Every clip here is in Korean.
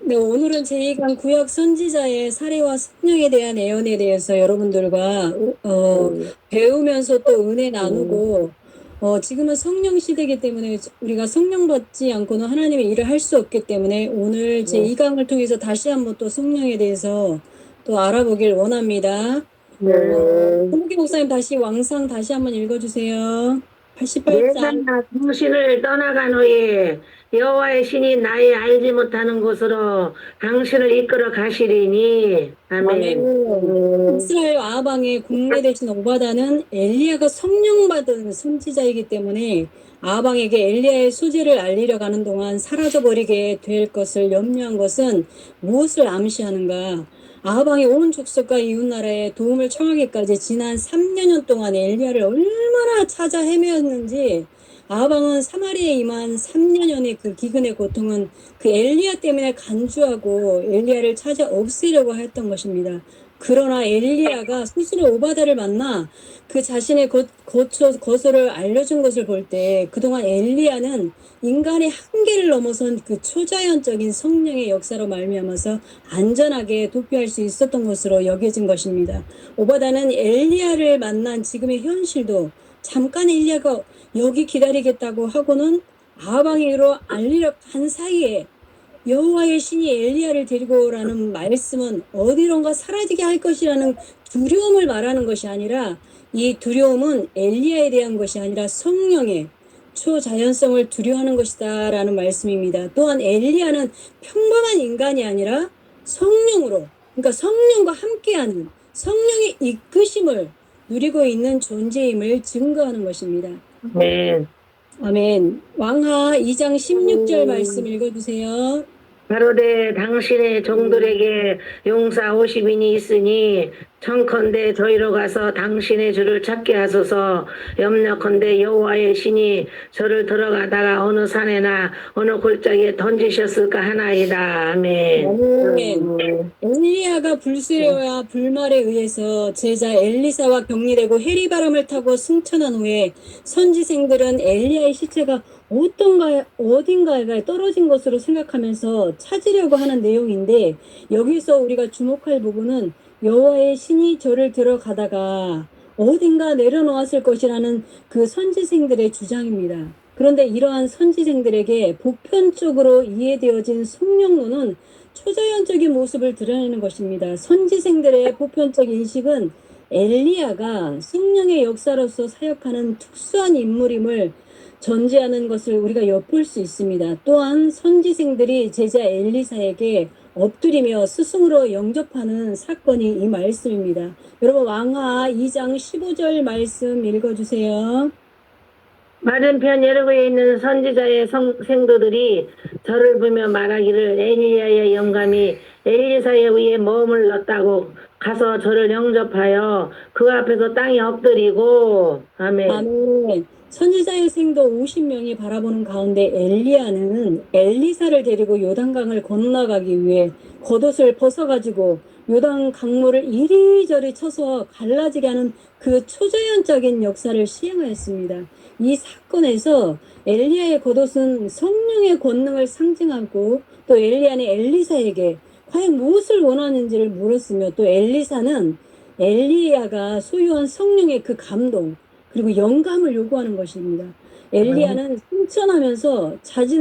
네, 오늘은 제2강 구약 선지자의 사례와 성령에 대한 예언에 대해서 여러분들과 배우면서 또 은혜 나누고 지금은 성령 시대이기 때문에 우리가 성령 받지 않고는 하나님의 일을 할 수 없기 때문에 오늘 제2강을 통해서 다시 한번 또 성령에 대해서 또 알아보길 원합니다. 홍기 목사님 다시 왕상 다시 한번 읽어주세요. 88장. 내가 당신을 떠나간 후에 여호와의 신이 나의 알지 못하는 곳으로 당신을 이끌어 가시리니. 아멘. 이스라엘 아방의 국내 대신 오바다는 엘리야가 성령 받은 선지자이기 때문에 아방에게 엘리야의 소재를 알리려 가는 동안 사라져버리게 될 것을 염려한 것은 무엇을 암시하는가? 아방이 온 족속과 이웃나라에 도움을 청하기까지 지난 3년여 동안 엘리야를 얼마나 찾아 헤매었는지, 아방은 사마리아에 임한 3년여의 그 기근의 고통은 그 엘리야 때문에 간주하고 엘리야를 찾아 없애려고 했던 것입니다. 그러나 엘리야가 스스로 오바다를 만나 그 자신의 거처를 알려준 것을 볼 때 그동안 엘리야는 인간의 한계를 넘어선 그 초자연적인 성령의 역사로 말미암아서 안전하게 도피할 수 있었던 것으로 여겨진 것입니다. 오바다는 엘리야를 만난 지금의 현실도 잠깐 엘리야가 여기 기다리겠다고 하고는 아방에게로 알리려 간 사이에 여호와의 신이 엘리야를 데리고 오라는 말씀은 어디론가 사라지게 할 것이라는 두려움을 말하는 것이 아니라, 이 두려움은 엘리야에 대한 것이 아니라 성령의 초자연성을 두려워하는 것이다 라는 말씀입니다. 또한 엘리야는 평범한 인간이 아니라 성령으로, 그러니까 성령과 함께하는 성령의 이끄심을 누리고 있는 존재임을 증거하는 것입니다. 네. 아멘. 왕하 2장 16절 말씀 읽어주세요. 가로되 당신의 종들에게 용사 50인이 있으니 청컨대 저희로 가서 당신의 주를 찾게 하소서. 염려컨대 여호와의 신이 저를 들어가다가 어느 산에나 어느 골짜기에 던지셨을까 하나이다. 아멘. 아멘. 엘리야가 불수레와 불말에 의해서 제자 엘리사와 격리되고 해리바람을 타고 승천한 후에 선지생들은 엘리야의 시체가 어딘가에 떨어진 것으로 생각하면서 찾으려고 하는 내용인데, 여기서 우리가 주목할 부분은 여호와의 신이 저를 들어가다가 어딘가 내려놓았을 것이라는 그 선지생들의 주장입니다. 그런데 이러한 선지생들에게 보편적으로 이해되어진 성령론은 초자연적인 모습을 드러내는 것입니다. 선지생들의 보편적 인식은 엘리야가 성령의 역사로서 사역하는 특수한 인물임을 전제하는 것을 우리가 엿볼 수 있습니다. 또한 선지생들이 제자 엘리사에게 엎드리며 스승으로 영접하는 사건이 이 말씀입니다. 여러분, 왕하 2장 15절 말씀 읽어주세요. 맞은편 여러구에 있는 선지자의 생도들이 저를 보며 말하기를 엘리야의 영감이 엘리사에 의해 머물렀다고 가서 저를 영접하여 그 앞에서 땅에 엎드리고. 아멘. 아멘. 선지자의 생도 50명이 바라보는 가운데 엘리야는 엘리사를 데리고 요단강을 건너가기 위해 겉옷을 벗어가지고 요단 강물을 이리저리 쳐서 갈라지게 하는 그 초자연적인 역사를 시행하였습니다. 이 사건에서 엘리야의 겉옷은 성령의 권능을 상징하고, 또 엘리야는 엘리사에게 과연 무엇을 원하는지를 물었으며, 또 엘리사는 엘리야가 소유한 성령의 그 감동 그리고 영감을 요구하는 것입니다. 엘리야는 승천하면서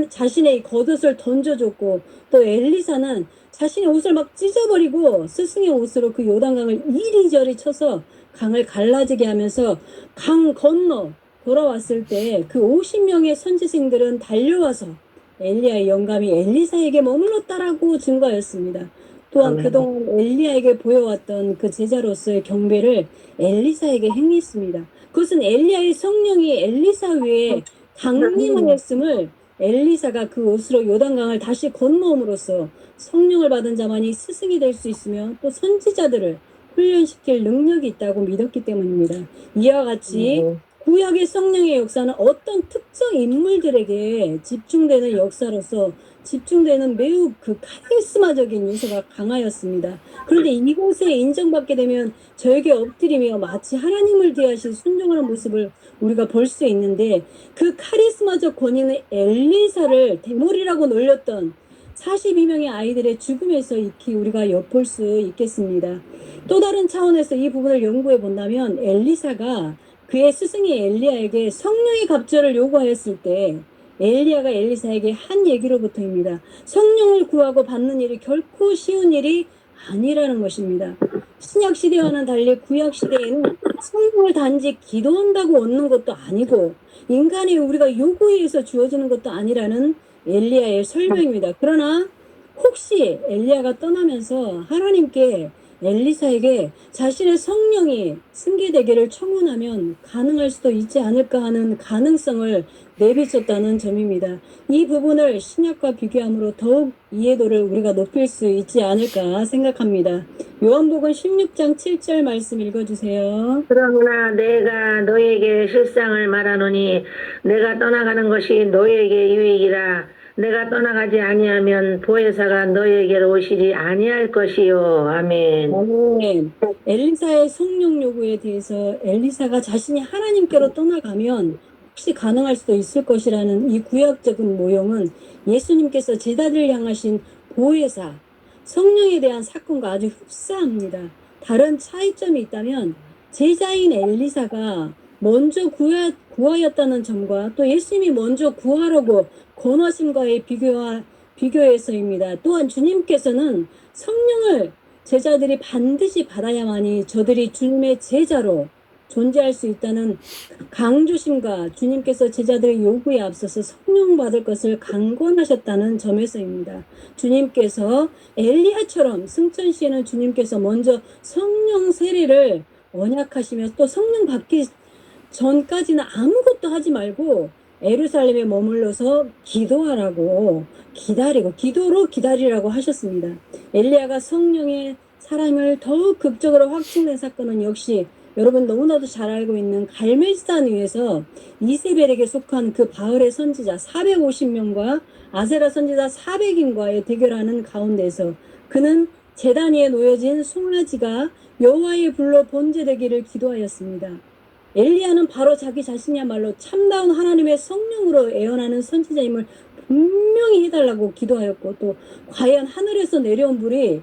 자신의 겉옷을 던져줬고, 또 엘리사는 자신의 옷을 막 찢어버리고 스승의 옷으로 그 요단강을 이리저리 쳐서 강을 갈라지게 하면서 강 건너 돌아왔을 때 그 50명의 선지생들은 달려와서 엘리야의 영감이 엘리사에게 머물렀다라고 증거하였습니다. 또한 그동안 엘리야에게 보여왔던 그 제자로서의 경배를 엘리사에게 행했습니다. 그것은 엘리야의 성령이 엘리사 위에 강림하였음을 엘리사가 그 옷으로 요단강을 다시 건너옴으로써 성령을 받은 자만이 스승이 될 수 있으며 또 선지자들을 훈련시킬 능력이 있다고 믿었기 때문입니다. 이와 같이 구약의 성령의 역사는 어떤 특정 인물들에게 집중되는 역사로서 집중되는 매우 그 카리스마적인 요소가 강하였습니다. 그런데 이곳에 인정받게 되면 저에게 엎드리며 마치 하나님을 대하신 순종하는 모습을 우리가 볼 수 있는데, 그 카리스마적 권위는 엘리사를 대물이라고 놀렸던 42명의 아이들의 죽음에서 익히 우리가 엿볼 수 있겠습니다. 또 다른 차원에서 이 부분을 연구해 본다면 엘리사가 그의 스승이 엘리야에게 성령의 갑절을 요구하였을 때 엘리야가 엘리사에게 한 얘기로부터입니다. 성령을 구하고 받는 일이 결코 쉬운 일이 아니라는 것입니다. 신약 시대와는 달리 구약 시대에는 성령을 단지 기도한다고 얻는 것도 아니고 인간의 우리가 요구해서 주어지는 것도 아니라는 엘리야의 설명입니다. 그러나 혹시 엘리야가 떠나면서 하나님께 엘리사에게 자신의 성령이 승계되기를 청원하면 가능할 수도 있지 않을까 하는 가능성을 내비쳤다는 점입니다. 이 부분을 신약과 비교함으로 더욱 이해도를 우리가 높일 수 있지 않을까 생각합니다. 요한복음 16장 7절 말씀 읽어주세요. 그러나 내가 너에게 실상을 말하노니 내가 떠나가는 것이 너에게 유익이라. 내가 떠나가지 아니하면 보혜사가 너에게로 오시지 아니할 것이요. 아멘. 아멘. 엘리사의 성령 요구에 대해서 엘리사가 자신이 하나님께로 떠나가면 혹시 가능할 수도 있을 것이라는 이 구약적인 모형은 예수님께서 제자들을 향하신 보혜사, 성령에 대한 사건과 아주 흡사합니다. 다른 차이점이 있다면 제자인 엘리사가 먼저 구하였다는 점과 또 예수님이 먼저 구하라고 권하심과의 비교해서입니다. 또한 주님께서는 성령을 제자들이 반드시 받아야만이 저들이 주님의 제자로 존재할 수 있다는 강조심과 주님께서 제자들의 요구에 앞서서 성령 받을 것을 강권하셨다는 점에서입니다. 주님께서 엘리야처럼 승천시에는 주님께서 먼저 성령 세례를 언약하시며 또 성령 받기 전까지는 아무것도 하지 말고 예루살렘에 머물러서 기도하라고 기도로 기다리라고 하셨습니다. 엘리야가 성령의 사람을 더욱 극적으로 확증된 사건은 역시 여러분 너무나도 잘 알고 있는 갈멜산 위에서 이세벨에게 속한 그 바알의 선지자 450명과 아세라 선지자 400인과의 대결하는 가운데서 그는 제단 위에 놓여진 송아지가 여호와의 불로 번제되기를 기도하였습니다. 엘리야는 바로 자기 자신이야말로 참다운 하나님의 성령으로 애원하는 선지자임을 분명히 해달라고 기도하였고 또 과연 하늘에서 내려온 불이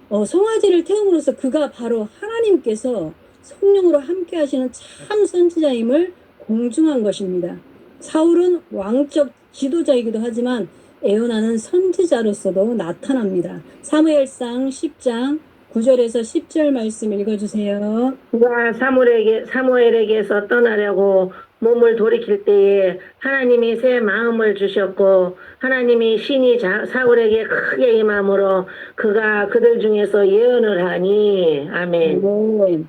송아지를 태움으로써 그가 바로 하나님께서 성령으로 함께 하시는 참 선지자임을 공증한 것입니다. 사울은 왕적 지도자이기도 하지만 애원하는 선지자로서도 나타납니다. 사무엘상 10장 9절에서 10절 말씀 읽어주세요. 그가 사무엘에게서 떠나려고 몸을 돌이킬 때에 하나님이 새 마음을 주셨고 하나님이 신이 사울에게 크게 임함으로 그가 그들 중에서 예언을 하니. 아멘. 네.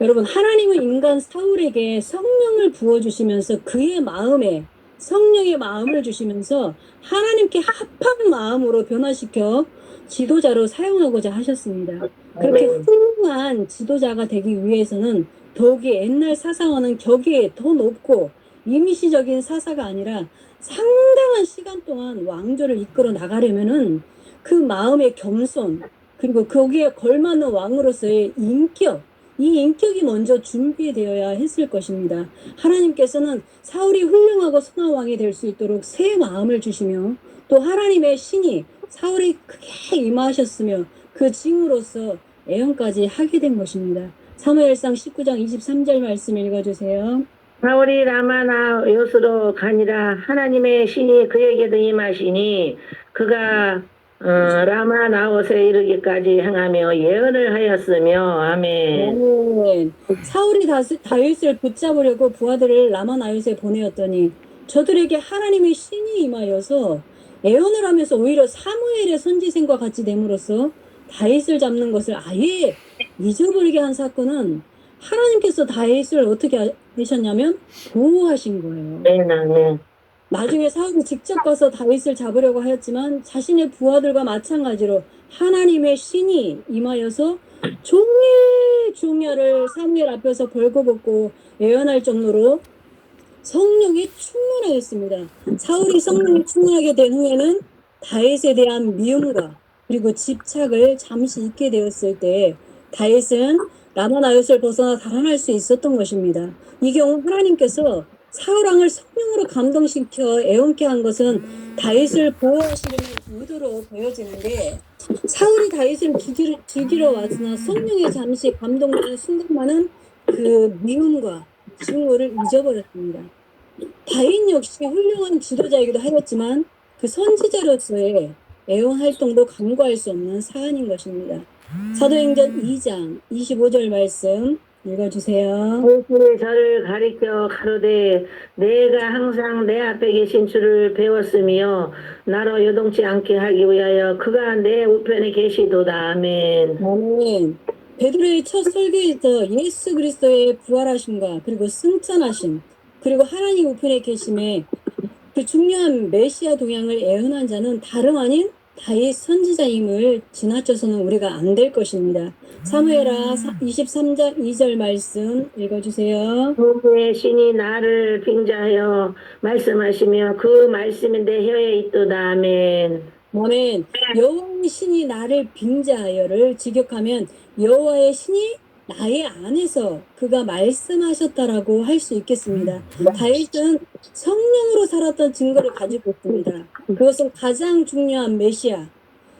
여러분 하나님은 인간 사울에게 성령을 부어주시면서 그의 마음에 성령의 마음을 주시면서 하나님께 합한 마음으로 변화시켜 지도자로 사용하고자 하셨습니다. 그렇게 훌륭한 지도자가 되기 위해서는 더욱이 옛날 사사와는 격이 더 높고 임시적인 사사가 아니라 상당한 시간 동안 왕조를 이끌어 나가려면은 그 마음의 겸손 그리고 거기에 걸맞는 왕으로서의 인격 이 인격이 먼저 준비되어야 했을 것입니다. 하나님께서는 사울이 훌륭하고 선한 왕이 될 수 있도록 새 마음을 주시며 또 하나님의 신이 사울이 크게 임하셨으며 그 징후로서 애언까지 하게 된 것입니다. 사무엘상 19장 23절 말씀 읽어주세요. 사울이 라마나 요스로 가니라 하나님의 신이 그에게도 임하시니 그가 라마 나옷에 이르기까지 행하며 예언을 하였으며. 아멘. 네. 사울이 다윗을 붙잡으려고 부하들을 라마 나옷에 보내었더니 저들에게 하나님의 신이 임하여서 애언을 하면서 오히려 사무엘의 선지생과 같이 됨으로써 다윗을 잡는 것을 아예 잊어버리게 한 사건은 하나님께서 다윗을 어떻게 하셨냐면 보호하신 거예요. 네. 나중에 사울이 직접 가서 다윗을 잡으려고 하였지만 자신의 부하들과 마찬가지로 하나님의 신이 임하여서 종야를 사무엘 앞에서 벌거벗고 예언할 정도로 성령이 충만하였습니다. 사울이 성령이 충만하게 된 후에는 다윗에 대한 미움과 그리고 집착을 잠시 잊게 되었을 때 다윗은 라마 나봇을 벗어나 달아날 수 있었던 것입니다. 이 경우 하나님께서 사울왕을 성령으로 감동시켜 애원케 한 것은 다윗을 보호하시려는 의도로 보여지는데 사울이 다윗을 죽이러 왔으나 성령에 잠시 감동되는 순간만은 그 미움과 증오를 잊어버렸습니다. 다윗 역시 훌륭한 지도자이기도 하였지만 그 선지자로서의 애원 활동도 간과할 수 없는 사안인 것입니다. 사도행전 2장 25절 말씀 읽어주세요. 당신이 저를 가리켜 가로되 내가 항상 내 앞에 계신 줄을 배웠으며 나로 요동치 않게 하기 위하여 그가 내 우편에 계시도다. 아멘. 아멘. 베드로의 첫 설교에서 예수 그리스도의 부활하심과 그리고 승천하심 그리고 하나님 우편에 계심에 그 중요한 메시아 동향을 애언한 자는 다름 아닌 다윗 선지자임을 지나쳐서는 우리가 안 될 것입니다. 사무엘하 23장 2절 말씀 읽어주세요. 그의 신이 나를 빙자하여 말씀하시며 그 말씀이 내 혀에 있도다. 아멘. 아멘. 여호와의 신이 나를 빙자하여를 직역하면 여호와의 신이 나의 안에서 그가 말씀하셨다라고 할 수 있겠습니다. 다윗은 성령으로 살았던 증거를 가지고 있습니다. 그것은 가장 중요한 메시아,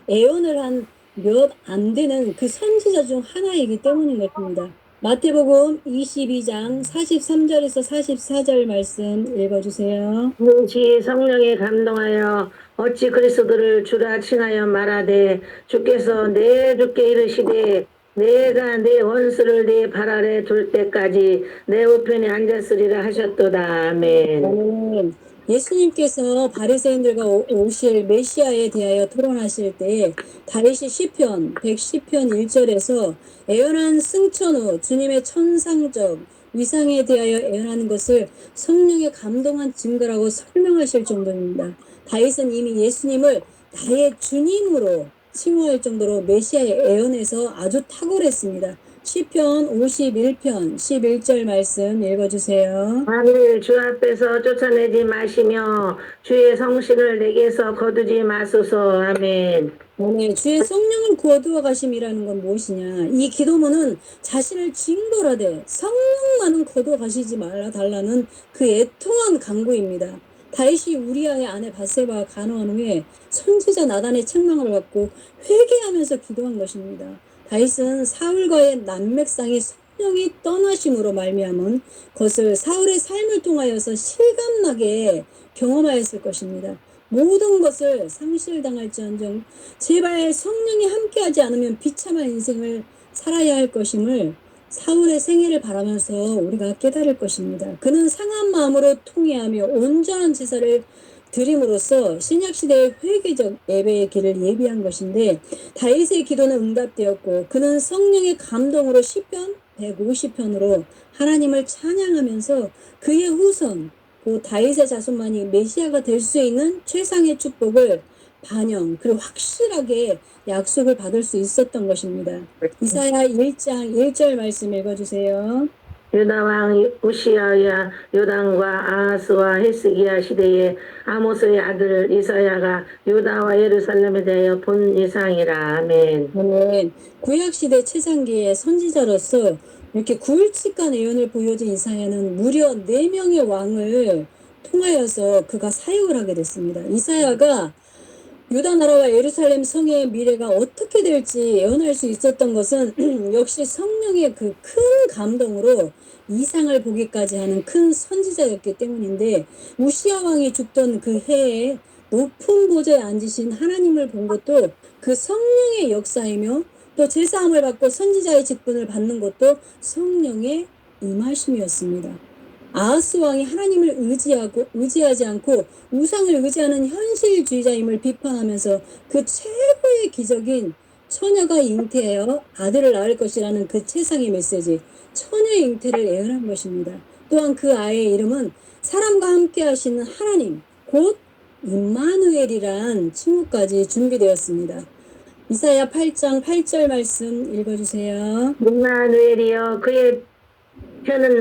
애언을 한 몇 안 되는 그 선지자 중 하나이기 때문인 것입니다. 마태복음 22장 43절에서 44절 말씀 읽어주세요. 시 성령에 감동하여 어찌 그리스도를 주라 칭하여 말하되 주께서 내 주께 이르시되 내가 내 원수를 네 발 아래 둘 때까지 내 우편에 앉았으리라 하셨도다. 아멘. 아멘. 예수님께서 바리새인들과 오실 메시아에 대하여 토론하실 때 다윗이 시편 110편 1절에서 애언한 승천 후 주님의 천상적 위상에 대하여 애언하는 것을 성령에 감동한 증거라고 설명하실 정도입니다. 다윗은 이미 예수님을 나의 주님으로 칭호할 정도로 메시아의 애언에서 아주 탁월했습니다. 시편 51편 11절 말씀 읽어주세요. 만일 주 앞에서 쫓아내지 마시며 주의 성신을 내게서 거두지 마소서. 아멘. 네, 주의 성령을 거두어 가심이라는 건 무엇이냐? 이 기도문은 자신을 징벌하되 성령만은 거두어 가시지 말아 달라는 그 애통한 간구입니다. 다윗이 우리아의 아내 바세바와 간호한 후에 선지자 나단의 책망을 받고 회개하면서 기도한 것입니다. 다윗은 사울과의 난맥상이 성령이 떠나심으로 말미암은 것을 사울의 삶을 통하여서 실감나게 경험하였을 것입니다. 모든 것을 상실당할지언정 제발 성령이 함께하지 않으면 비참한 인생을 살아야 할 것임을 사울의 생애를 바라면서 우리가 깨달을 것입니다. 그는 상한 마음으로 통회하며 온전한 제사를 드림으로써 신약시대의 회개적 예배의 길을 예비한 것인데 다윗의 기도는 응답되었고 그는 성령의 감동으로 시편 150편으로 하나님을 찬양하면서 그의 후손 그 다윗의 자손만이 메시아가 될 수 있는 최상의 축복을 반영 그리고 확실하게 약속을 받을 수 있었던 것입니다. 이사야 1장 1절 말씀 읽어주세요. 유다 왕 우시아야 요담과 아하스와 헤스기야 시대에 아모스의 아들 이사야가 유다와 예루살렘에 대하여 본 이상이라. 아멘. 아멘. 구약시대 최상기의 선지자로서 이렇게 굵직한 예언을 보여준 이사야는 무려 4명의 왕을 통하여서 그가 사역을 하게 됐습니다. 이사야가 유다 나라와 예루살렘 성의 미래가 어떻게 될지 예언할 수 있었던 것은 역시 성령의 그 큰 감동으로 이상을 보기까지 하는 큰 선지자였기 때문인데 우시아 왕이 죽던 그 해에 높은 보좌에 앉으신 하나님을 본 것도 그 성령의 역사이며 또 제사함을 받고 선지자의 직분을 받는 것도 성령의 임하심이었습니다. 아하스 왕이 하나님을 의지하지 않고 우상을 의지하는 현실주의자임을 비판하면서 그 최고의 기적인 처녀가 잉태하여 아들을 낳을 것이라는 그 최상의 메시지 처녀의 잉태를 예언한 것입니다. 또한 그 아이의 이름은 사람과 함께 하시는 하나님 곧 임마누엘이란 칭호까지 준비되었습니다. 이사야 8장 8절 말씀 읽어주세요. 임마누엘이여 그의 편은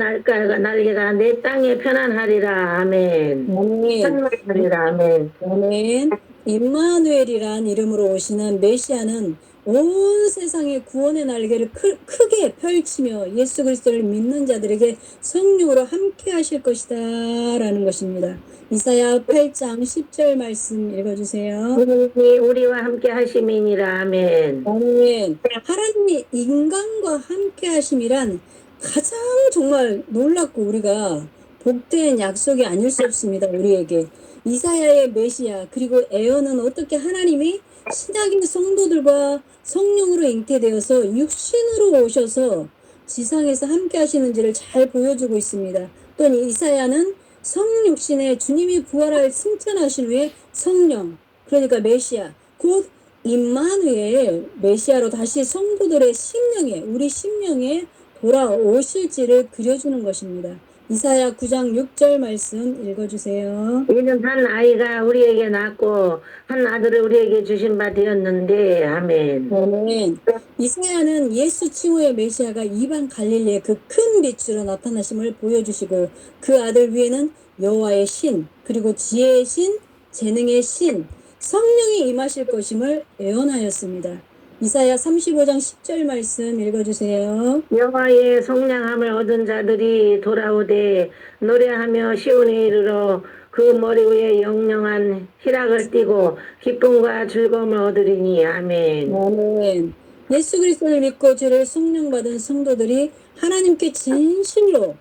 날개가 내 땅에 편안하리라. 아멘. 아멘. 편안하리라. 아멘. 아멘. 임마누엘이란 이름으로 오시는 메시아는 온 세상의 구원의 날개를 크게 펼치며 예수 그리스도를 믿는 자들에게 성령으로 함께 하실 것이다 라는 것입니다. 이사야 8장 10절 말씀 읽어주세요. 하나님이 우리와 함께 하심이니라. 아멘. 아멘. 하나님이 인간과 함께 하심이란 가장 정말 놀랍고 우리가 복된 약속이 아닐 수 없습니다. 우리에게. 이사야의 메시아 그리고 에어는 어떻게 하나님이 신약의 성도들과 성령으로 잉태되어서 육신으로 오셔서 지상에서 함께 하시는지를 잘 보여주고 있습니다. 또 이사야는 성육신에 주님이 부활할 승천하신 후에 성령 그러니까 메시아 곧 임마누엘 메시아로 다시 성도들의 심령에 우리 심령에 돌아오실지를 그려주는 것입니다. 이사야 9장 6절 말씀 읽어주세요. 이는 한 아이가 우리에게 낳고 한 아들을 우리에게 주신 바 되었는데. 아멘. 아멘. 이사야는 예수 칭후의 메시아가 이방 갈릴리의 그 큰 빛으로 나타나심을 보여주시고 그 아들 위에는 여호와의 신 그리고 지혜의 신 재능의 신 성령이 임하실 것임을 예언하였습니다. 이사야 35장 10절 말씀 읽어주세요. 여호와의 성량함을 얻은 자들이 돌아오되 노래하며 시온에 이르러 그 머리 위에 영영한 희락을 띠고 기쁨과 즐거움을 얻으리니. 아멘. 아멘. 예수 그리스도를 믿고 죄를 속량받은 성도들이 하나님께 진실로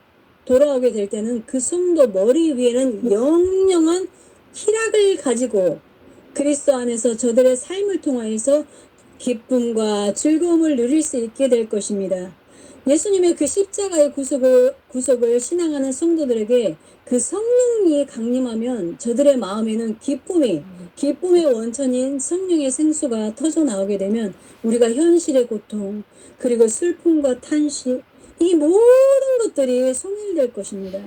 돌아오게 될 때는 그 성도 머리 위에는 영영한 희락을 가지고 그리스도 안에서 저들의 삶을 통하여서 기쁨과 즐거움을 누릴 수 있게 될 것입니다. 예수님의 그 십자가의 구속을 신앙하는 성도들에게 그 성령이 강림하면 저들의 마음에는 기쁨의 원천인 성령의 생수가 터져 나오게 되면 우리가 현실의 고통 그리고 슬픔과 탄식 이 모든 것들이 소멸될 것입니다.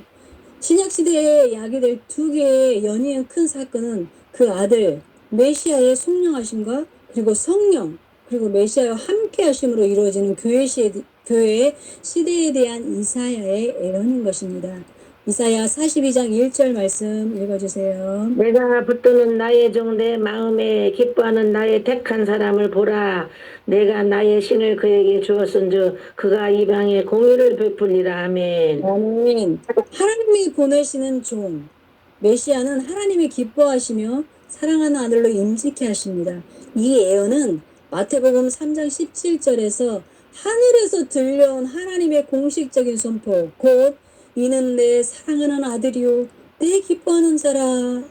신약시대에 야기될 두 개의 연이은 큰 사건은 그 아들 메시아의 속량하심과 그리고 성령 그리고 메시아와 함께 하심으로 이루어지는 교회의 시대에 대한 이사야의 예언인 것입니다. 이사야 42장 1절 말씀 읽어주세요. 내가 붙드는 나의 종 내 마음에 기뻐하는 나의 택한 사람을 보라. 내가 나의 신을 그에게 주었은즉 그가 이방에 공의를 베풀리라. 아멘. 아멘. 하나님이 보내시는 종 메시아는 하나님이 기뻐하시며 사랑하는 아들로 임직케 하십니다. 이 예언은 마태복음 3장 17절에서 하늘에서 들려온 하나님의 공식적인 선포 곧 이는 내 사랑하는 아들이요 내 기뻐하는 자라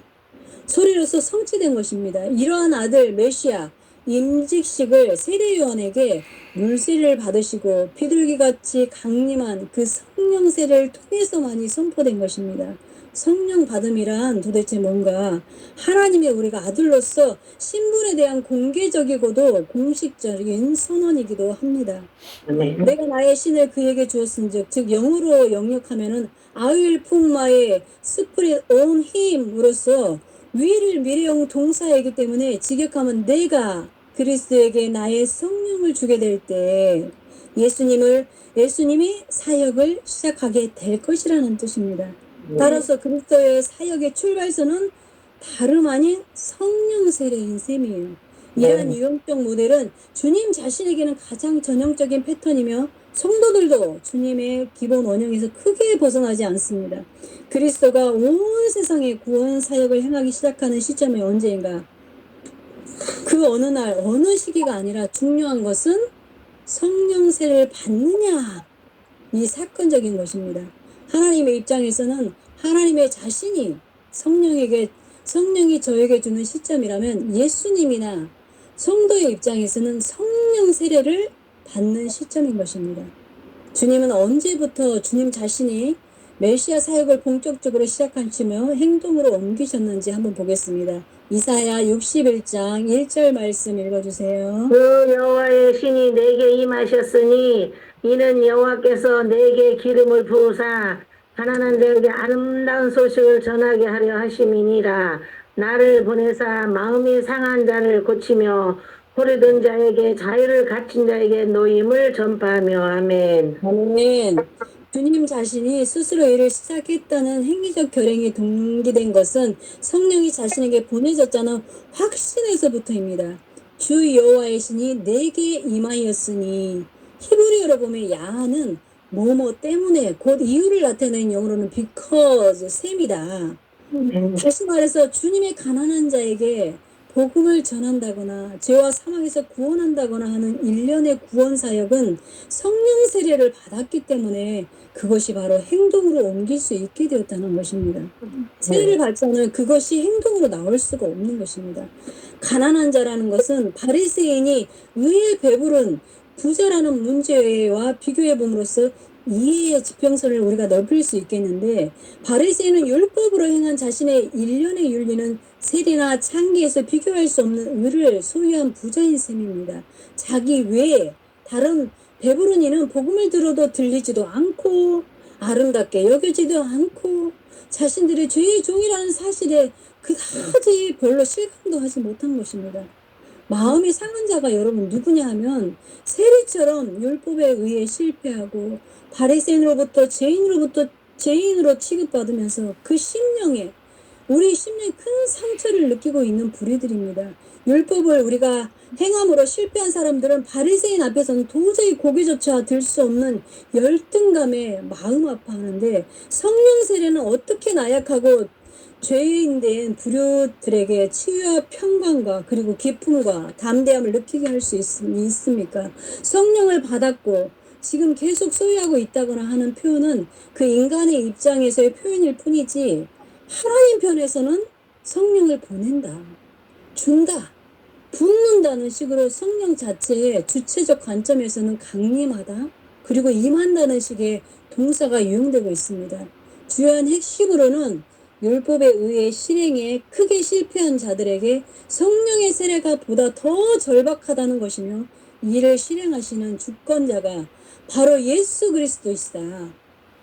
소리로서 성취된 것입니다. 이러한 아들 메시아 임직식을 세례요한에게 물세례를 받으시고 비둘기같이 강림한 그 성령 세례를 통해서만이 선포된 것입니다. 성령 받음이란 도대체 뭔가 하나님의 우리가 아들로서 신분에 대한 공개적이고도 공식적인 선언이기도 합니다. 아멘. 내가 나의 신을 그에게 주었은즉 즉 영어로 영역하면은 I will put my spirit on him으로써 위를 미래형 동사이기 때문에 직역하면 내가 그리스도에게 나의 성령을 주게 될 때 예수님이 사역을 시작하게 될 것이라는 뜻입니다. 따라서 그리스도의 사역의 출발선은 다름 아닌 성령 세례인 셈이에요. 이러한 유형적 모델은 주님 자신에게는 가장 전형적인 패턴이며 성도들도 주님의 기본 원형에서 크게 벗어나지 않습니다. 그리스도가 온 세상의 구원 사역을 행하기 시작하는 시점이 언제인가? 그 어느 날 어느 시기가 아니라 중요한 것은 성령 세례를 받느냐 이 사건적인 것입니다. 하나님의 입장에서는 하나님의 자신이 성령이 저에게 주는 시점이라면 예수님이나 성도의 입장에서는 성령 세례를 받는 시점인 것입니다. 주님은 언제부터 주님 자신이 메시아 사역을 본격적으로 시작하시며 행동으로 옮기셨는지 한번 보겠습니다. 이사야 61장 1절 말씀 읽어주세요. 그 여호와의 신이 내게 임하셨으니 이는 여호와께서 내게 기름을 부으사 가난한 자에게 아름다운 소식을 전하게 하려 하심이니라. 나를 보내사 마음이 상한 자를 고치며 호르던 자에게 자유를 갖춘 자에게 노임을 전파하며. 아멘. 아멘. 주님 자신이 스스로 일을 시작했다는 행위적 결행이 동기된 것은 성령이 자신에게 보내졌다는 확신에서부터입니다. 주 여호와의 신이 내게 임하였으니, 히브리어로 보면 야는 뭐뭐 때문에, 곧 이유를 나타내는 영어로는 because, 셈이다. 다시 말해서 주님의 가난한 자에게 복음을 전한다거나 죄와 사망에서 구원한다거나 하는 일련의 구원 사역은 성령 세례를 받았기 때문에 그것이 바로 행동으로 옮길 수 있게 되었다는 것입니다. 세례를 받지 않으면 그것이 행동으로 나올 수가 없는 것입니다. 가난한 자라는 것은 바리새인이 의에 배부른 부자라는 문제와 비교해 봄으로써 이해의 지평선을 우리가 넓힐 수 있겠는데, 바리새인은 율법으로 행한 자신의 일련의 윤리는 세리나 창기에서 비교할 수 없는 의를 소유한 부자인 셈입니다. 자기 외에 다른 배부른 이는 복음을 들어도 들리지도 않고 아름답게 여겨지도 않고 자신들이 죄의 종이라는 사실에 그다지 별로 실감도 하지 못한 것입니다. 마음이 상한 자가 여러분 누구냐 하면 세리처럼 율법에 의해 실패하고 바리새인으로부터 죄인으로 취급받으면서 그 심령에, 우리 심령에 큰 상처를 느끼고 있는 부류들입니다. 율법을 우리가 행함으로 실패한 사람들은 바리새인 앞에서는 도저히 고개조차 들 수 없는 열등감에 마음 아파하는데, 성령 세례는 어떻게 나약하고 죄인된 부류들에게 치유와 평강과 그리고 기쁨과 담대함을 느끼게 할 수 있습니까? 성령을 받았고 지금 계속 소유하고 있다거나 하는 표현은 그 인간의 입장에서의 표현일 뿐이지, 하나님 편에서는 성령을 보낸다, 준다, 붓는다는 식으로 성령 자체의 주체적 관점에서는 강림하다, 그리고 임한다는 식의 동사가 유용되고 있습니다. 주요한 핵심으로는 율법에 의해 실행에 크게 실패한 자들에게 성령의 세례가 보다 더 절박하다는 것이며, 이를 실행하시는 주권자가 바로 예수 그리스도이시다.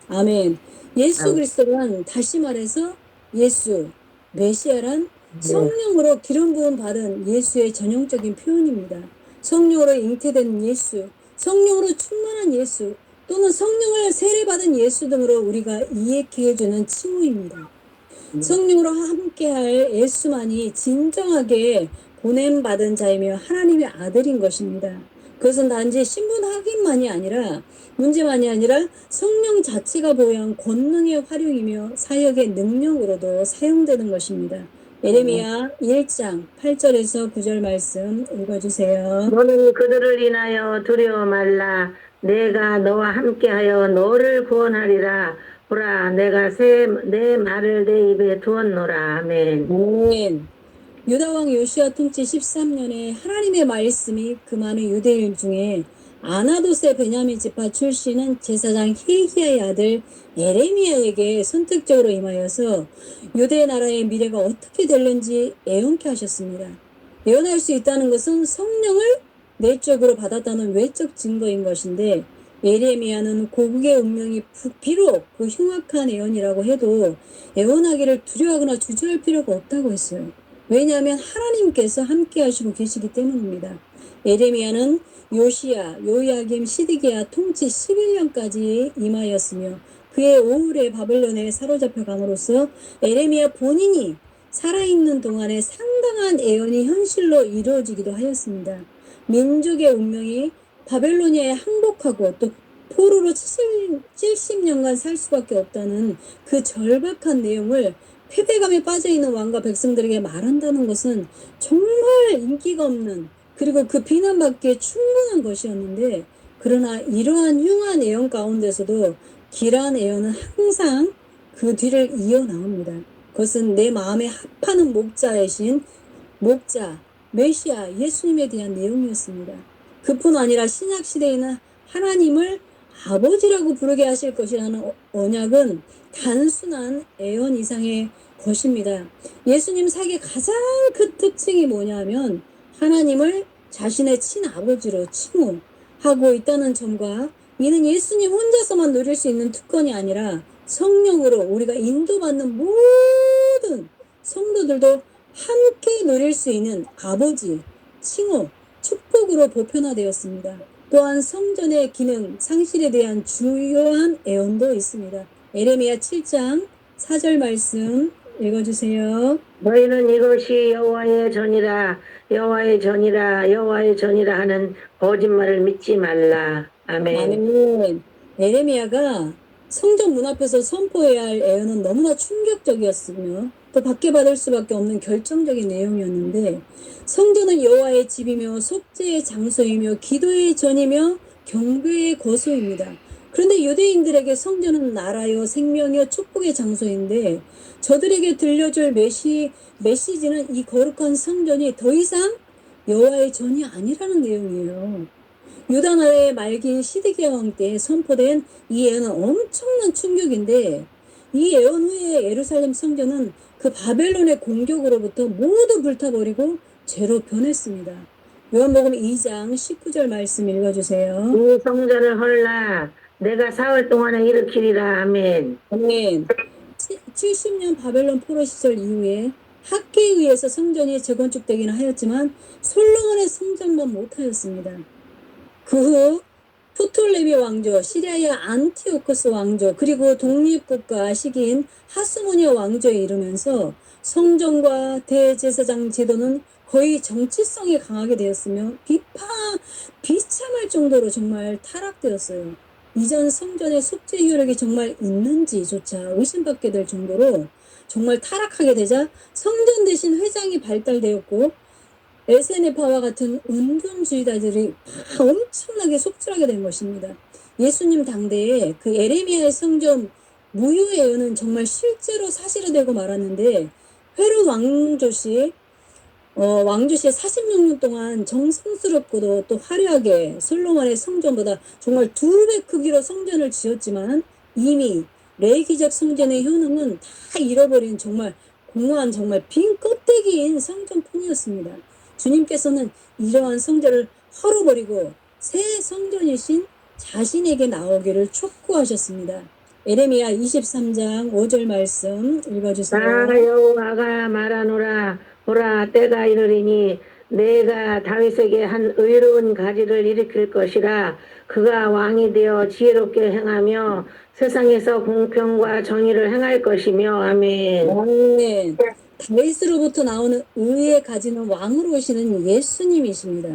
아멘. 예수 그리스도란, 다시 말해서 예수, 메시아란 성령으로 기름 부음 받은 예수의 전형적인 표현입니다. 성령으로 잉태된 예수, 성령으로 충만한 예수, 또는 성령을 세례받은 예수 등으로 우리가 이해케 해주는 칭호입니다. 성령으로 함께할 예수만이 진정하게 보냄받은 자이며 하나님의 아들인 것입니다. 그것은 단지 신분 확인만이 아니라, 문제만이 아니라 성령 자체가 보유한 권능의 활용이며 사역의 능력으로도 사용되는 것입니다. 예레미야 1장 8절에서 9절 말씀 읽어주세요. 너는 그들을 인하여 두려워 말라. 내가 너와 함께하여 너를 구원하리라. 보라, 내가 내 말을 내 입에 두었노라. 아멘. 아멘. 유다왕 요시야 통치 13년에 하나님의 말씀이 그 많은 유대인 중에 아나도세 베냐민 지파 출신은 제사장 힐기야의 아들 에레미야에게 선택적으로 임하여서 유대 나라의 미래가 어떻게 될는지 예언케 하셨습니다. 예언할 수 있다는 것은 성령을 내적으로 받았다는 외적 증거인 것인데, 예레미야는 고국의 운명이 비록 그 흉악한 예언이라고 해도 예언하기를 두려워하거나 주저할 필요가 없다고 했어요. 왜냐하면 하나님께서 함께 하시고 계시기 때문입니다. 예레미야는 요시야, 요야김, 시드기야 통치 11년까지 임하였으며, 그의 오울에 바벨론에 사로잡혀 감으로써 예레미야 본인이 살아있는 동안에 상당한 예언이 현실로 이루어지기도 하였습니다. 민족의 운명이 바벨로니아에 항복하고 또 포로로 70년간 살 수밖에 없다는 그 절박한 내용을 패배감에 빠져있는 왕과 백성들에게 말한다는 것은 정말 인기가 없는, 그리고 그 비난받기에 충분한 것이었는데, 그러나 이러한 흉한 예언 가운데서도 길한 예언은 항상 그 뒤를 이어나옵니다. 그것은 내 마음에 합하는 목자, 메시아, 예수님에 대한 내용이었습니다. 그뿐 아니라 신약시대에는 하나님을 아버지라고 부르게 하실 것이라는 언약은 단순한 예언 이상의 것입니다. 예수님 사역의 가장 큰 특징이 뭐냐면 하나님을 자신의 친아버지로 칭호하고 있다는 점과, 이는 예수님 혼자서만 누릴 수 있는 특권이 아니라 성령으로 우리가 인도받는 모든 성도들도 함께 누릴 수 있는 아버지, 칭호, 축복으로 보편화되었습니다. 또한 성전의 기능 상실에 대한 주요한 애언도 있습니다. 에레미야 7장 4절 말씀 읽어주세요. 너희는 이것이 여호와의 전이라 여호와의 전이라 여호와의 전이라 하는 거짓말을 믿지 말라. 아멘. 아멘. 에레미야가 성전 문 앞에서 선포해야 할 애언은 너무나 충격적이었으며 또 받게 받을 수밖에 없는 결정적인 내용이었는데, 성전은 여호와의 집이며 속죄의 장소이며 기도의 전이며 경배의 거소입니다. 그런데 유대인들에게 성전은 나라요 생명이요 축복의 장소인데, 저들에게 들려줄 메시지는 이 거룩한 성전이 더 이상 여호와의 전이 아니라는 내용이에요. 유다 나라의 말기인 시드기야 왕 때 선포된 이 예언은 엄청난 충격인데, 이 예언 후에 예루살렘 성전은 그 바벨론의 공격으로부터 모두 불타버리고 죄로 변했습니다. 요한복음 2장 19절 말씀 읽어주세요. 이 성전을 헐라 내가 사흘 동안에 일으키리라. 아멘. 아멘. 70년 바벨론 포로 시절 이후에 학계에 의해서 성전이 재건축되기는 하였지만 솔로몬의 성전만 못하였습니다. 그 후 프톨레미 왕조, 시리아의 안티오코스 왕조, 그리고 독립국가 시기인 하스모니아 왕조에 이르면서 성전과 대제사장 제도는 거의 정치성이 강하게 되었으며 비참할 정도로 정말 타락되었어요. 이전 성전의 속죄 효력이 정말 있는지조차 의심받게 될 정도로 정말 타락하게 되자 성전 대신 회장이 발달되었고, 에세네파와 같은 은둔주의자들이 엄청나게 속출하게 된 것입니다. 예수님 당대에 그 에레미야의 성전 무효 예언은 정말 실제로 사실화되고 말았는데, 헤롯 왕조시 46년 동안 정성스럽고도 또 화려하게 솔로몬의 성전보다 정말 2배 크기로 성전을 지었지만 이미 레이기적 성전의 효능은 다 잃어버린 정말 공허한 정말 빈 껍데기인 성전뿐이었습니다. 주님께서는 이러한 성전을 헐어버리고 새 성전이신 자신에게 나오기를 촉구하셨습니다. 에레미야 23장 5절 말씀 읽어주세요. 나 여호와가 말하노라 보라 때가 이르리니 내가 다윗에게 한 의로운 가지를 일으킬 것이라. 그가 왕이 되어 지혜롭게 행하며 세상에서 공평과 정의를 행할 것이며. 아멘. 아멘. 다윗으로부터 나오는 의의 가지는 왕으로 오시는 예수님이십니다.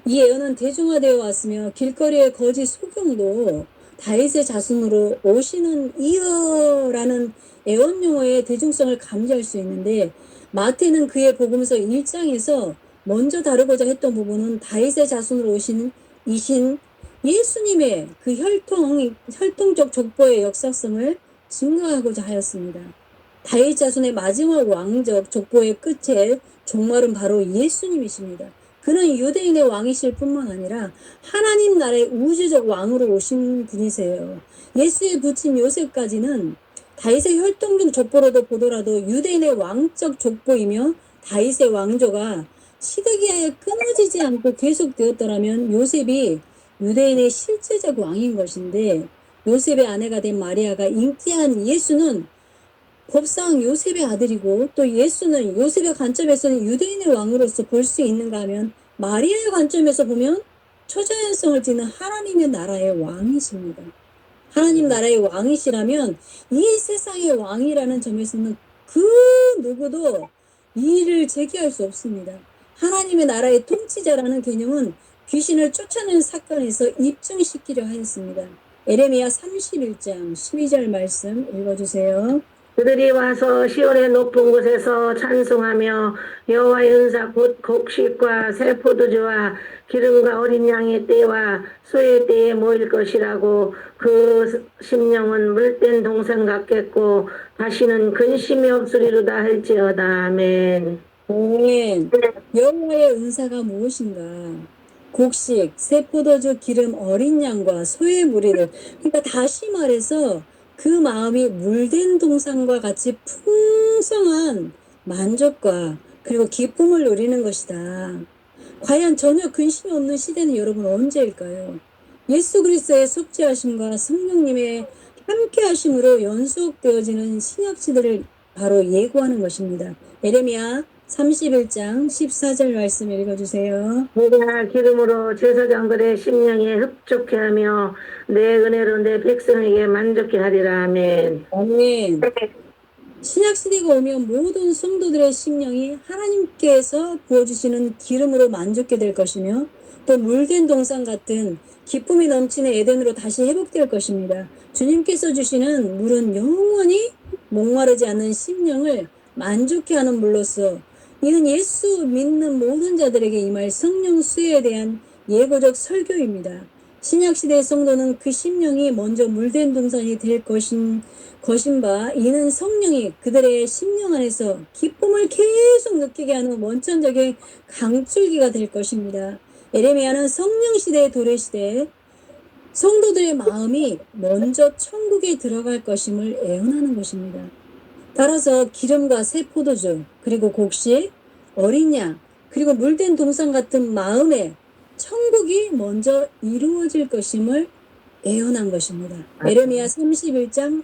이 예언은 대중화되어 왔으며 길거리의 거짓 소경도 다윗의 자손으로 오시는 이어라는 애원 용어의 대중성을 감지할 수 있는데, 마태는 그의 복음서 1장에서 먼저 다루고자 했던 부분은 다윗의 자손으로 오시는 이신 예수님의 그 혈통적 족보의 역사성을 증거하고자 하였습니다. 다윗 자손의 마지막 왕적 족보의 끝에 종말은 바로 예수님이십니다. 그는 유대인의 왕이실 뿐만 아니라 하나님 나라의 우주적 왕으로 오신 분이세요. 예수의 부친 요셉까지는 다윗의 혈통적 족보로도 보더라도 유대인의 왕적 족보이며 다윗의 왕조가 시드기야에 끊어지지 않고 계속되었더라면 요셉이 유대인의 실제적 왕인 것인데, 요셉의 아내가 된 마리아가 잉태한 예수는 법상 요셉의 아들이고, 또 예수는 요셉의 관점에서는 유대인의 왕으로서 볼 수 있는가 하면 마리아의 관점에서 보면 초자연성을 지닌 하나님의 나라의 왕이십니다. 하나님 나라의 왕이시라면 이 세상의 왕이라는 점에서는 그 누구도 이의를 제기할 수 없습니다. 하나님의 나라의 통치자라는 개념은 귀신을 쫓아내는 사건에서 입증시키려 하였습니다. 에레미야 31장 12절 말씀 읽어주세요. 그들이 와서 시온의 높은 곳에서 찬송하며 여호와의 은사 곧 곡식과 새 포도주와 기름과 어린 양의 때와 소의 때에 모일 것이라고. 그 심령은 물된 동생 같겠고 다시는 근심이 없으리로다 할지어다. 아멘. 아멘. 여호와의 은사가 무엇인가? 곡식, 새 포도주, 기름, 어린 양과 소의 무리를, 그러니까 다시 말해서 그 마음이 물된 동산과 같이 풍성한 만족과 그리고 기쁨을 누리는 것이다. 과연 전혀 근심이 없는 시대는 여러분 언제일까요? 예수 그리스도의 속죄하심과 성령님의 함께하심으로 연속되어지는 신약 시대를 바로 예고하는 것입니다. 에레미야 31장 14절 말씀 읽어주세요. 내가 기름으로 제사장들의 심령에 흡족해 하며 내 은혜로 내 백성에게 만족해 하리라. 아멘. 아멘. 신약시대가 오면 모든 성도들의 심령이 하나님께서 부어주시는 기름으로 만족해 될 것이며 또 물된 동산 같은 기쁨이 넘치는 에덴으로 다시 회복될 것입니다. 주님께서 주시는 물은 영원히 목마르지 않는 심령을 만족해 하는 물로서 이는 예수 믿는 모든 자들에게 임할 성령 수혜에 대한 예고적 설교입니다. 신약시대의 성도는 그 심령이 먼저 물된 동산이 될 것인 바 이는 성령이 그들의 심령 안에서 기쁨을 계속 느끼게 하는 원천적인 강줄기가 될 것입니다. 에레미야는 성령시대의 도래시대에 성도들의 마음이 먼저 천국에 들어갈 것임을 예언하는 것입니다. 따라서 기름과 새 포도주 그리고 곡식, 어린 양 그리고 물된 동산 같은 마음에 천국이 먼저 이루어질 것임을 예언한 것입니다. 에레미야 31장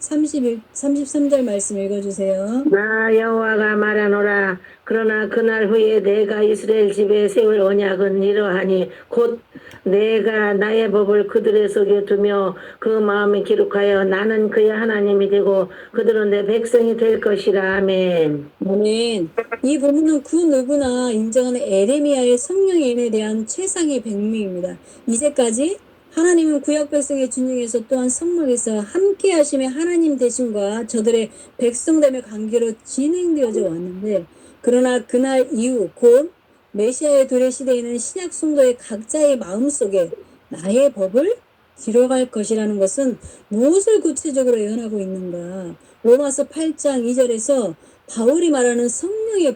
33절 말씀 읽어주세요. 나 여호와가 말하노라. 그러나 그날 후에 내가 이스라엘 집에 세울 언약은 이러하니 곧 내가 나의 법을 그들의 속에 두며 그 마음에 기록하여 나는 그의 하나님이 되고 그들은 내 백성이 될 것이라. 아멘. 아멘. 이 부분은 그 누구나 인정하는 에레미야의 성령에 대한 최상의 백미입니다. 이제까지 하나님은 구약 백성의 준중에서 또한 성막에서 함께 하심의 하나님 되심과 저들의 백성됨의 관계로 진행되어져 왔는데 그러나 그날 이후 곧 메시아의 도래 시대에는 신약 성도의 각자의 마음속에 나의 법을 기록할 것이라는 것은 무엇을 구체적으로 예언하고 있는가? 로마서 8장 2절에서 바울이 말하는 성령의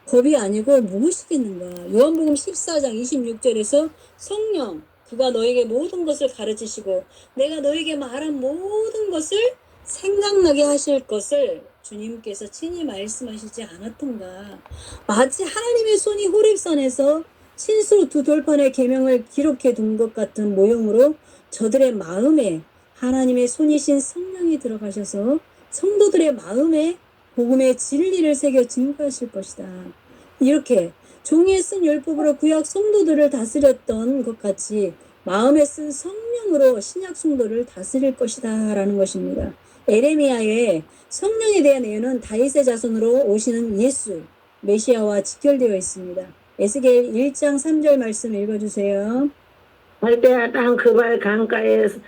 법이 아니고 무엇이겠는가? 요한복음 14장 26절에서 성령 그가 너에게 모든 것을 가르치시고 내가 너에게 말한 모든 것을 생각나게 하실 것을 주님께서 친히 말씀하시지 않았던가. 마치 하나님의 손이 호렙산에서 신수로 두 돌판의 계명을 기록해 둔 것 같은 모형으로 저들의 마음에 하나님의 손이신 성령이 들어가셔서 성도들의 마음에 복음의 진리를 새겨 증거하실 것이다. 이렇게 종이에 쓴 율법으로 구약 성도들을 다스렸던 것 같이 마음에 쓴 성령으로 신약 성도를 다스릴 것이다 라는 것입니다. 에레미야의 성령에 대한 예언은 다윗의 자손으로 오시는 예수 메시아와 직결되어 있습니다. 에스겔 1장 3절 말씀 읽어주세요. 갈대아 땅 그발 강가에서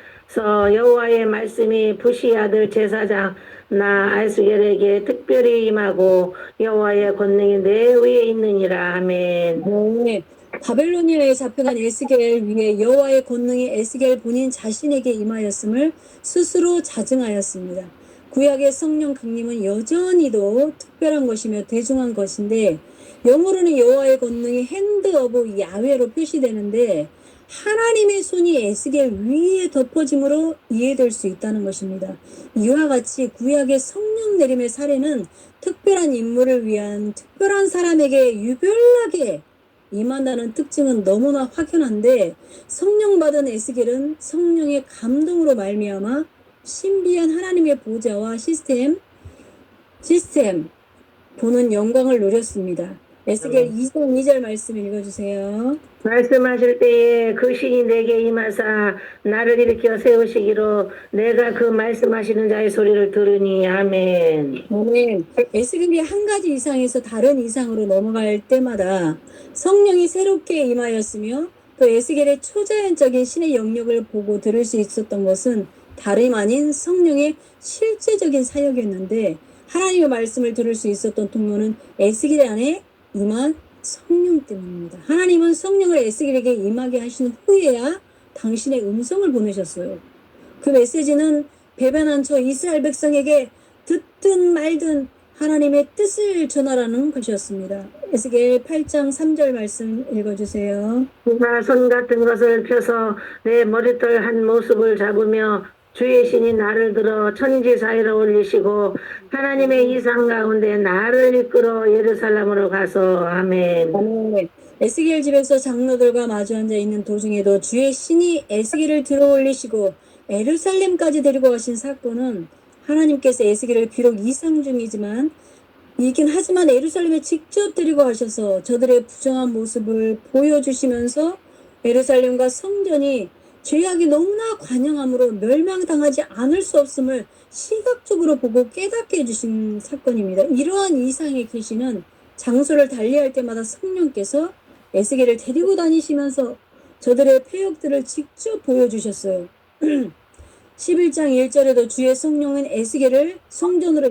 여호와의 말씀이 부시 아들 제사장 나 아스겔에게 특별히 임하고 여호와의 권능이 내 위에 있느니라. 아멘. 네. 바벨로니아에 잡혀간 에스겔 위에 여호와의 권능이 에스겔 본인 자신에게 임하였음을 스스로 자증하였습니다. 구약의 성령 강림은 여전히도 특별한 것이며 대중한 것인데 영어로는 여호와의 권능이 핸드 오브 야훼로 표시되는데 하나님의 손이 에스겔 위에 덮어짐으로 이해될 수 있다는 것입니다. 이와 같이 구약의 성령 내림의 사례는 특별한 인물을 위한 특별한 사람에게 유별나게 임한다는 특징은 너무나 확연한데 성령 받은 에스겔은 성령의 감동으로 말미암아 신비한 하나님의 보좌와 시스템 보는 영광을 누렸습니다. 에스겔 2장 2절 말씀 읽어주세요. 말씀하실 때에 그 신이 내게 임하사 나를 일으켜 세우시기로 내가 그 말씀하시는 자의 소리를 들으니. 아멘. 아멘. 에스겔이 한 가지 이상에서 다른 이상으로 넘어갈 때마다 성령이 새롭게 임하였으며 또 에스겔의 초자연적인 신의 영역을 보고 들을 수 있었던 것은 다름 아닌 성령의 실제적인 사역이었는데 하나님의 말씀을 들을 수 있었던 통로는 에스겔 안에 임한 성령 때문입니다. 하나님은 성령을 에스겔에게 임하게 하신 후에야 당신의 음성을 보내셨어요. 그 메시지는 배반한 저 이스라엘 백성에게 듣든 말든 하나님의 뜻을 전하라는 것이었습니다. 에스겔 8장 3절 말씀 읽어주세요. 그가 손 같은 것을 펴서 내 머리털 한 모습을 잡으며 주의 신이 나를 들어 천지 사이로 올리시고 하나님의 이상 가운데 나를 이끌어 예루살렘으로 가서. 아멘. 아멘. 에스겔 집에서 장로들과 마주 앉아 있는 도중에도 주의 신이 에스겔을 들어 올리시고 예루살렘까지 데리고 가신 사건은 하나님께서 에스겔을 비록 이상 중이지만 이긴 하지만 예루살렘에 직접 데리고 가셔서 저들의 부정한 모습을 보여주시면서 예루살렘과 성전이 죄악이 너무나 관영함으로 멸망당하지 않을 수 없음을 시각적으로 보고 깨닫게 해주신 사건입니다. 이러한 이상의 계시는 장소를 달리할 때마다 성령께서 에스겔을 데리고 다니시면서 저들의 폐역들을 직접 보여주셨어요. 11장 1절에도 주의 성령은 에스겔을 성전으로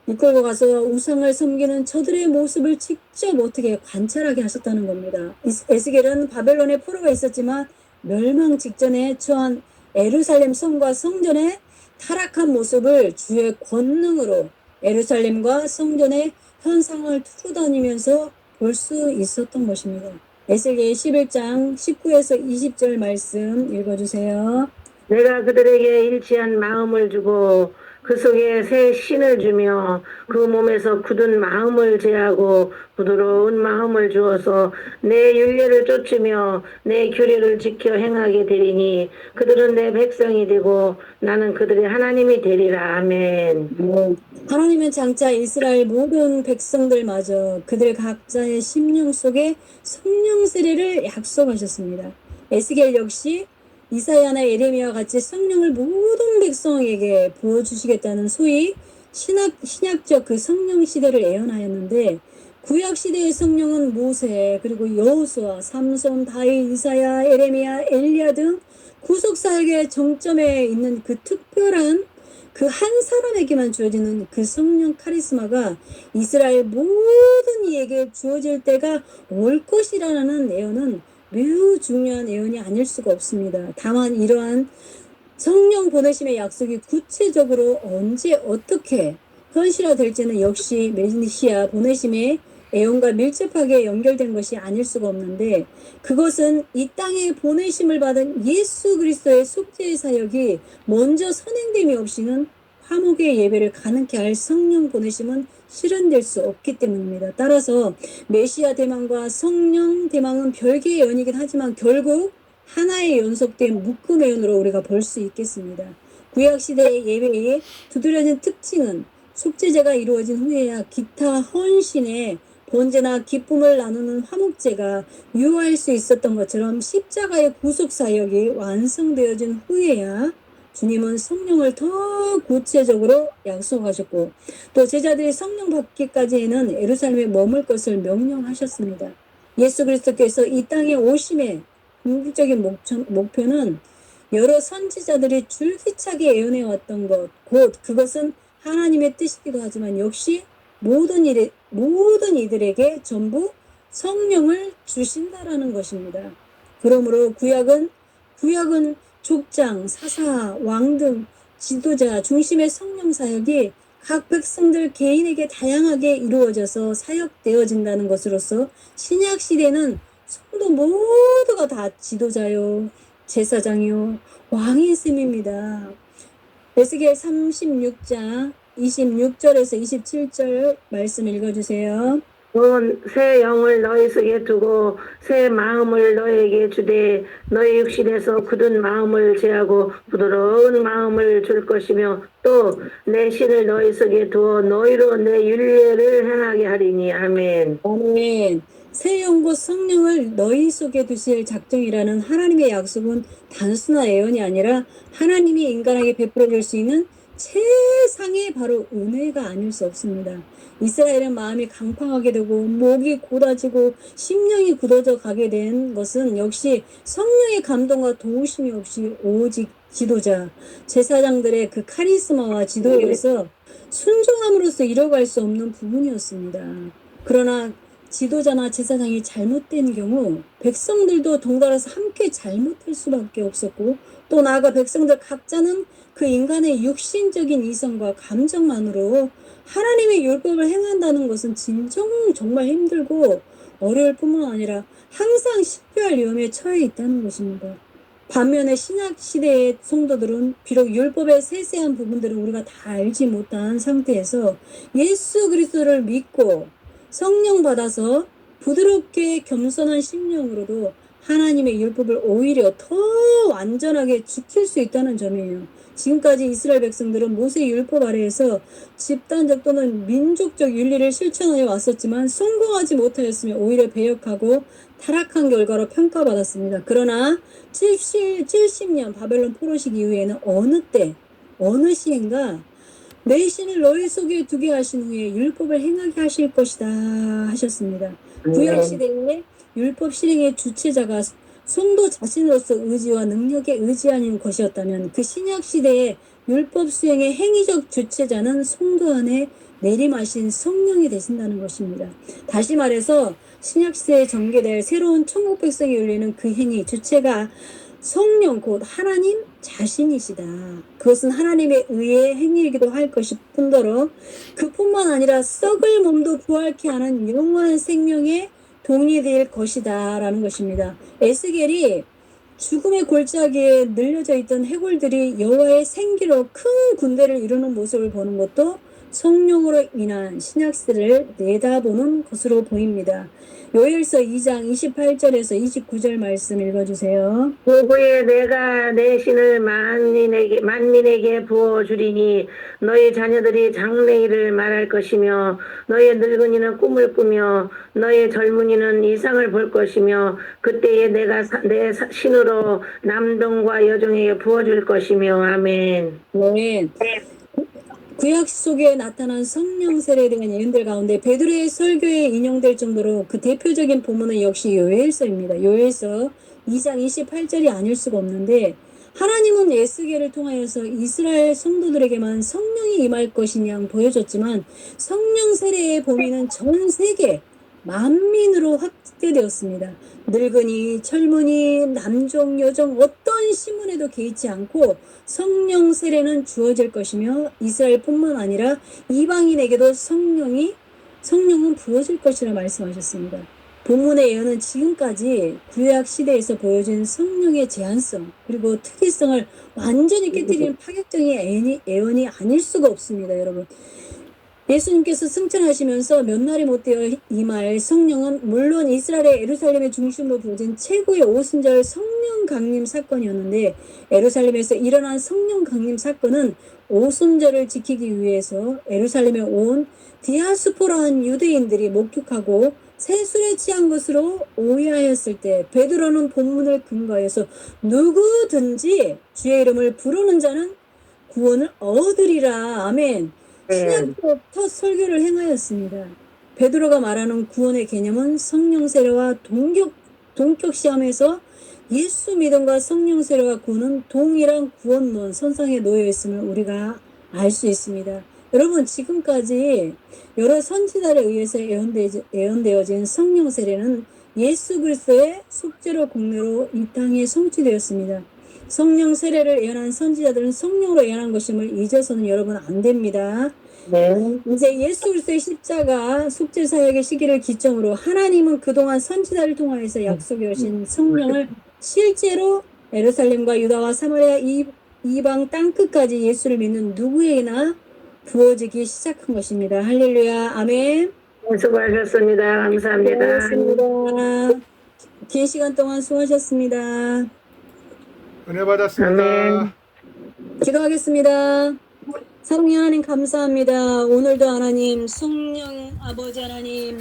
이끌고 가서 우상을 섬기는 저들의 모습을 직접 어떻게 관찰하게 하셨다는 겁니다. 에스겔은 바벨론에 포로가 있었지만 멸망 직전에 처한 예루살렘 성과 성전의 타락한 모습을 주의 권능으로 예루살렘과 성전의 현상을 두루다니면서 볼 수 있었던 것입니다. 에스겔 11장 19에서 20절 말씀 읽어주세요. 내가 그들에게 일치한 마음을 주고 그 속에 새 신을 주며 그 몸에서 굳은 마음을 제하고 부드러운 마음을 주어서 내 율례를 쫓으며 내 규례를 지켜 행하게 되리니 그들은 내 백성이 되고 나는 그들의 하나님이 되리라. 아멘. 하나님은 장차 이스라엘 모든 백성들마저 그들 각자의 심령 속에 성령 세례를 약속하셨습니다. 에스겔 역시 이사야나 예레미야와 같이 성령을 모든 백성에게 부어주시겠다는 소위 신약적 그 성령 시대를 예언하였는데 구약 시대의 성령은 모세 그리고 여호수아, 삼손, 다윗, 이사야, 예레미야, 엘리야 등 구속 사역의 정점에 있는 그 특별한 그 한 사람에게만 주어지는 그 성령 카리스마가 이스라엘 모든 이에게 주어질 때가 올 것이라는 예언은 매우 중요한 예언이 아닐 수가 없습니다. 다만 이러한 성령 보내심의 약속이 구체적으로 언제 어떻게 현실화될지는 역시 메시아 보내심의 예언과 밀접하게 연결된 것이 아닐 수가 없는데 그것은 이 땅에 보내심을 받은 예수 그리스도의 속죄의 사역이 먼저 선행됨이 없이는 화목의 예배를 가능케 할 성령 보내심은 실현될 수 없기 때문입니다. 따라서 메시아 대망과 성령 대망은 별개의 연이긴 하지만 결국 하나의 연속된 묶음 예언으로 우리가 볼 수 있겠습니다. 구약시대의 예배의 두드러진 특징은 속죄제가 이루어진 후에야 기타 헌신의 번제나 기쁨을 나누는 화목제가 유효할 수 있었던 것처럼 십자가의 구속사역이 완성되어진 후에야 주님은 성령을 더 구체적으로 약속하셨고 또 제자들이 성령 받기까지에는 예루살렘에 머물 것을 명령하셨습니다. 예수 그리스도께서 이 땅에 오심의 궁극적인 목표는 여러 선지자들이 줄기차게 예언해왔던 것, 곧 그것은 하나님의 뜻이기도 하지만 역시 모든 이들에게 전부 성령을 주신다라는 것입니다. 그러므로 구약은 족장, 사사, 왕 등 지도자 중심의 성령 사역이 각 백성들 개인에게 다양하게 이루어져서 사역되어진다는 것으로서 신약 시대는 성도 모두가 다 지도자요, 제사장이요, 왕인 셈입니다. 에스겔 36장 26절에서 27절 말씀 읽어주세요. 새 영을 너희 속에 두고 새 마음을 너희에게 주되 너희 육신에서 굳은 마음을 제하고 부드러운 마음을 줄 것이며 또 내 신을 너희 속에 두어 너희로 내 율례를 행하게 하리니. 아멘. 아멘. 새 영과 성령을 너희 속에 두실 작정이라는 하나님의 약속은 단순한 예언이 아니라 하나님이 인간에게 베풀어 줄 수 있는 최상의 바로 은혜가 아닐 수 없습니다. 이스라엘은 마음이 강팍하게 되고 목이 곧아지고 심령이 굳어져 가게 된 것은 역시 성령의 감동과 도우심이 없이 오직 지도자, 제사장들의 그 카리스마와 지도에 의해서 순종함으로써 이뤄갈 수 없는 부분이었습니다. 그러나 지도자나 제사장이 잘못된 경우 백성들도 덩달아서 함께 잘못할 수밖에 없었고 또 나아가 백성들 각자는 그 인간의 육신적인 이성과 감정만으로 하나님의 율법을 행한다는 것은 정말 힘들고 어려울 뿐만 아니라 항상 실패할 위험에 처해 있다는 것입니다. 반면에 신약 시대의 성도들은 비록 율법의 세세한 부분들을 우리가 다 알지 못한 상태에서 예수 그리스도를 믿고 성령 받아서 부드럽게 겸손한 심령으로도 하나님의 율법을 오히려 더 완전하게 지킬 수 있다는 점이에요. 지금까지 이스라엘 백성들은 모세의 율법 아래에서 집단적 또는 민족적 윤리를 실천해 왔었지만 성공하지 못하였으며 오히려 배역하고 타락한 결과로 평가받았습니다. 그러나 70년 바벨론 포로식 이후에는 어느 시인가 내 신을 너희 속에 두게 하신 후에 율법을 행하게 하실 것이다 하셨습니다. 구약시대에 율법 실행의 주체자가 성도 자신으로서 의지와 능력에 의지하는 것이었다면 그 신약시대의 율법 수행의 행위적 주체자는 성도 안에 내림하신 성령이 되신다는 것입니다. 다시 말해서 신약시대에 전개될 새로운 천국 백성이 열리는 그 행위 주체가 성령 곧 하나님 자신이시다. 그것은 하나님의 의의 행위이기도 할 것일 뿐더러 그뿐만 아니라 썩을 몸도 부활케 하는 영원한 생명의 동의될 것이다 라는 것입니다. 에스겔이 죽음의 골짜기에 늘려져 있던 해골들이 여호와의 생기로 큰 군대를 이루는 모습을 보는 것도 성령으로 인한 신약시대를 내다보는 것으로 보입니다. 요엘서 2장 28절에서 29절 말씀 읽어주세요. 그 후에 내가 내 신을 만민에게 부어주리니 너희 자녀들이 장래일을 말할 것이며 너희 늙은이는 꿈을 꾸며 너희 젊은이는 이상을 볼 것이며 그때에 내가 내 신으로 남종과 여종에게 부어줄 것이며 아멘. 네. 구약 속에 나타난 성령 세례에 대한 예언들 가운데 베드로의 설교에 인용될 정도로 그 대표적인 본문은 역시 요엘서입니다. 요엘서 2장 28절이 아닐 수가 없는데 하나님은 에스겔을 통하여서 이스라엘 성도들에게만 성령이 임할 것이냐 보여줬지만 성령 세례의 범위는 전 세계 만민으로 확대되었습니다. 늙은이, 젊은이, 남종, 여종 어떤 신분에도 개의치 않고 성령 세례는 주어질 것이며 이스라엘뿐만 아니라 이방인에게도 성령은 부어질 것이라 말씀하셨습니다. 본문의 예언은 지금까지 구약 시대에서 보여진 성령의 제한성 그리고 특이성을 완전히 깨뜨리는 파격적인 예언이 아닐 수가 없습니다. 여러분. 예수님께서 승천하시면서 몇 날이 못 되어 임할 성령은 물론 이스라엘의 예루살렘의 중심으로 부어진 최고의 오순절 성령 강림 사건이었는데 예루살렘에서 일어난 성령 강림 사건은 오순절을 지키기 위해서 예루살렘에 온 디아스포라한 유대인들이 목격하고 세술에 취한 것으로 오해하였을 때 베드로는 본문을 근거해서 누구든지 주의 이름을 부르는 자는 구원을 얻으리라. 아멘. 신약부터 첫 설교를 행하였습니다. 베드로가 말하는 구원의 개념은 성령 세례와 동격시함에서 예수 믿음과 성령 세례와 구원은 동일한 구원론 선상에 놓여 있음을 우리가 알 수 있습니다. 여러분 지금까지 여러 선지자에 의해서 예언되어진 성령 세례는 예수 그리스도의 속죄로 공로로 이 땅에 성취되었습니다. 성령 세례를 예언한 선지자들은 성령으로 예언한 것임을 잊어서는 여러분 안 됩니다. 네. 이제 예수 그리스도의 십자가 속죄 사역의 시기를 기점으로 하나님은 그동안 선지자를 통하여서 약속해 오신 성령을 실제로 예루살렘과 유다와 사마리아 이방 땅끝까지 예수를 믿는 누구에게나 부어지기 시작한 것입니다. 할렐루야. 아멘. 수고하셨습니다. 감사합니다. 고맙습니다. 긴 시간 동안 수고하셨습니다. 은혜 받았습니다. 아멘. 기도하겠습니다. 사랑의 하나님 감사합니다. 오늘도 하나님 성령 아버지 하나님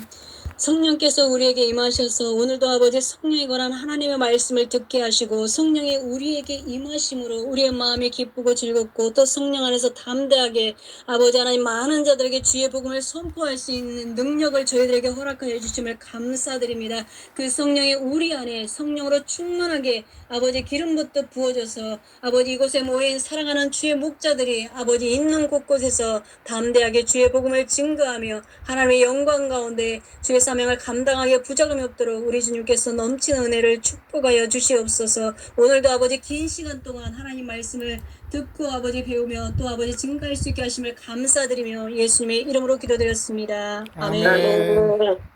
성령께서 우리에게 임하셔서 오늘도 아버지 성령에 관한 하나님의 말씀을 듣게 하시고 성령이 우리에게 임하심으로 우리의 마음이 기쁘고 즐겁고 또 성령 안에서 담대하게 아버지 하나님 많은 자들에게 주의 복음을 선포할 수 있는 능력을 저희들에게 허락하여 주심을 감사드립니다. 그 성령이 우리 안에 성령으로 충만하게 아버지 기름부터 부어져서 아버지 이곳에 모인 사랑하는 주의 목자들이 아버지 있는 곳곳에서 담대하게 주의 복음을 증거하며 하나님의 영광 가운데 주의 사명을 감당하게 부족함이 없도록 우리 주님께서 넘치는 은혜를 축복하여 주시옵소서. 오늘도 아버지 긴 시간 동안 하나님 말씀을 듣고 아버지 배우며 또 아버지 증거할 수 있게 하심을 감사드리며 예수님의 이름으로 기도드렸습니다. 아멘. 아멘.